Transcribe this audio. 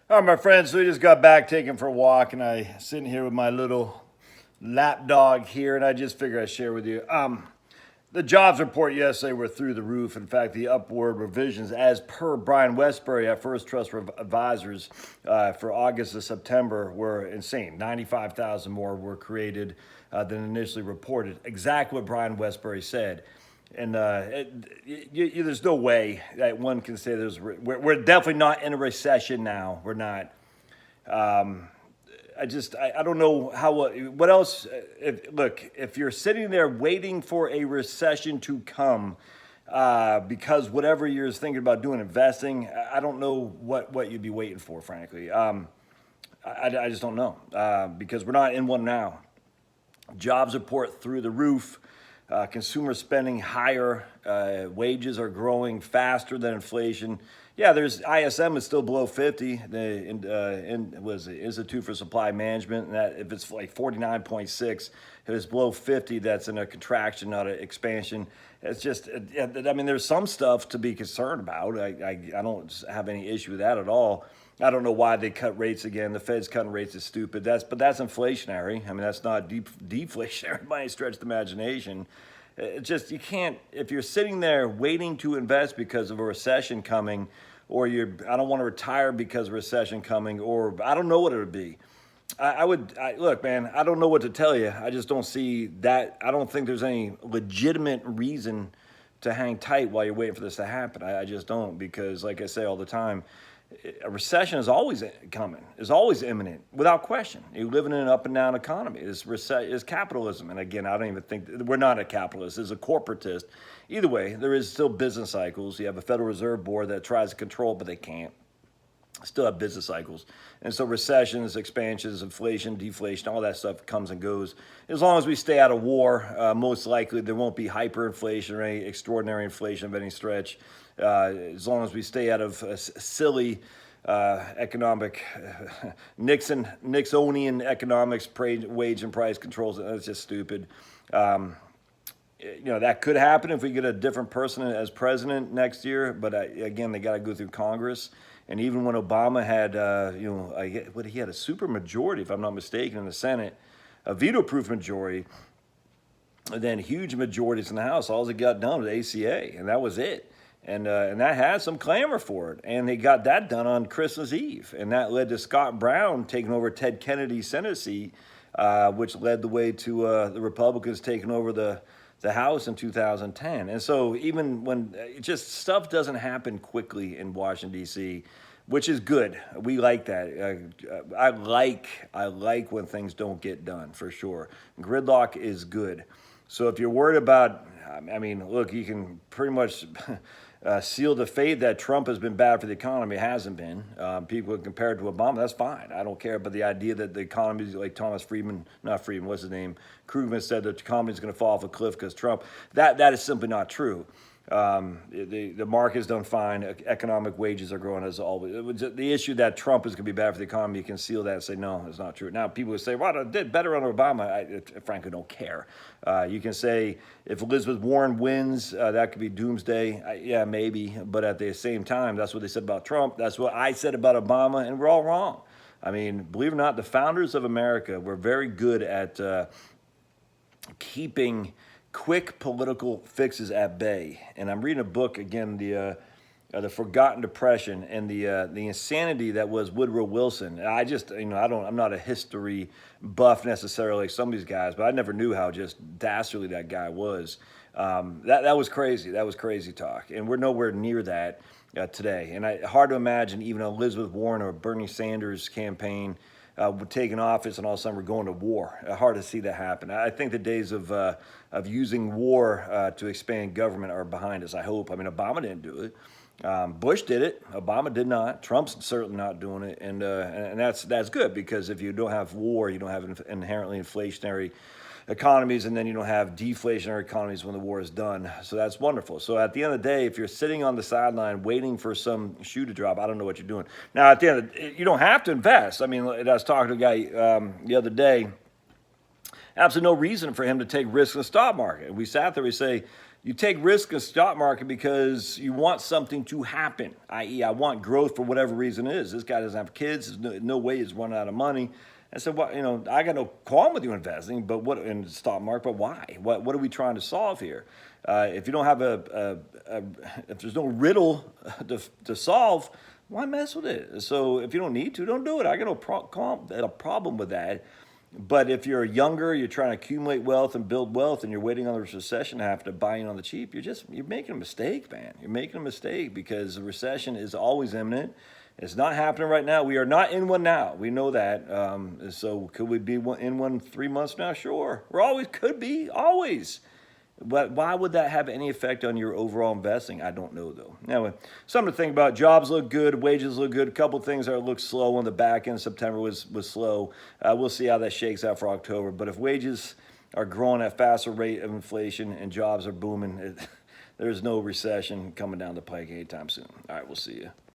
All right, my friends, so we just got back taking for a walk, and I sitting here with my little lap dog here, and I just figured I'd share with you. The jobs report yesterday were through the roof. In fact, the upward revisions, as per Brian Westbury at First Trust Advisors, for August to September were insane. 95,000 more were created than initially reported. Exactly what Brian Westbury said. And there's no way that one can say we're definitely not in a recession now. We're not. I don't know what else. If you're sitting there waiting for a recession to come, because whatever you're thinking about doing, investing, I don't know what you'd be waiting for, frankly. I just don't know, because we're not in one now. Jobs report through the roof. Consumer spending higher. Wages are growing faster than inflation. Yeah, there's ISM is still below 50. The was Institute for Supply Management, and that if it's like 49.6, if it's below 50, that's in a contraction, not an expansion. It's just, I mean, there's some stuff to be concerned about. I don't have any issue with that at all. I don't know why they cut rates again. The Fed's cutting rates is stupid. But that's inflationary. I mean, that's not deflationary by any stretch of the imagination. It just, you can't, if you're sitting there waiting to invest because of a recession coming, or I don't want to retire because of a recession coming, or I don't know what it would be. Look, man, I don't know what to tell you. I just don't see that. I don't think there's any legitimate reason to hang tight while you're waiting for this to happen. I just don't, because like I say all the time, a recession is always coming, is always imminent, without question. You're living in an up and down economy. It's capitalism. And again, I don't even think, we're not a capitalist, it's a corporatist. Either way, there is still business cycles. You have a Federal Reserve Board that tries to control, but they can't. Still have business cycles. And so recessions, expansions, inflation, deflation, all that stuff comes and goes. As long as we stay out of war, most likely there won't be hyperinflation or any extraordinary inflation of any stretch. As long as we stay out of silly economic, Nixonian economics, wage and price controls, that's just stupid. That could happen if we get a different person as president next year. But again, they got to go through Congress. And even when Obama had, he had a super majority, if I'm not mistaken, in the Senate, a veto-proof majority, and then huge majorities in the House. All they got done was ACA, and that was it. And that had some clamor for it. And they got that done on Christmas Eve. And that led to Scott Brown taking over Ted Kennedy's Senate seat, which led the way to the Republicans taking over the House in 2010. And so even when just stuff doesn't happen quickly in Washington, D.C., which is good. We like that. I like when things don't get done, for sure. Gridlock is good. So if you're worried about, I mean, look, you can pretty much seal the fate that Trump has been bad for the economy. It hasn't been. People compare it to Obama. That's fine. I don't care. But the idea that the economy is like what's his name? Krugman said that the economy is going to fall off a cliff because Trump. That is simply not true. The market's done fine. Economic wages are growing as always. The issue that Trump is going to be bad for the economy, you can seal that and say, no, it's not true. Now, people would say, well, it did better under Obama. I frankly don't care. You can say if Elizabeth Warren wins, that could be doomsday. Yeah, maybe. But at the same time, that's what they said about Trump. That's what I said about Obama, and we're all wrong. I mean, believe it or not, the founders of America were very good at keeping quick political fixes at bay. And I'm reading a book again, the Forgotten Depression and the insanity that was Woodrow Wilson. And I'm not a history buff necessarily like some of these guys, but I never knew how just dastardly that guy was. That was crazy. That was crazy talk, and we're nowhere near that today. And hard to imagine even Elizabeth Warren or Bernie Sanders campaign taking office, and all of a sudden we're going to war. Hard to see that happen. I think the days of using war to expand government are behind us, I hope. I mean, Obama didn't do it. Bush did it. Obama did not. Trump's certainly not doing it. And that's good, because if you don't have war, you don't have inherently inflationary economies, and then you don't have deflationary economies when the war is done. So that's wonderful. So at the end of the day, if you're sitting on the sideline waiting for some shoe to drop, I don't know what you're doing. Now, at the end of you don't have to invest. I mean, I was talking to a guy the other day. Absolutely no reason for him to take risks in the stock market. We sat there, we say, you take risk in the stock market because you want something to happen, i.e., I want growth for whatever reason it is. This guy doesn't have kids. There's no way he's running out of money. I said, well, I got no qualm with you investing, but what in the stock market? But why? What are we trying to solve here? If you don't have if there's no riddle to solve, why mess with it? So if you don't need to, don't do it. I got no problem with that. But if you're younger, you're trying to accumulate wealth and build wealth, and you're waiting on this recession to have to buy in on the cheap, you're making a mistake, man. You're making a mistake because the recession is always imminent. It's not happening right now. We are not in one now. We know that. So could we be in one 3 months from now? Sure. We always could be, always. But why would that have any effect on your overall investing? I don't know, though. Anyway, something to think about. Jobs look good. Wages look good. A couple things that look slow on the back end. September was slow. We'll see how that shakes out for October. But if wages are growing at a faster rate of inflation and jobs are booming, there's no recession coming down the pike anytime soon. All right, we'll see you.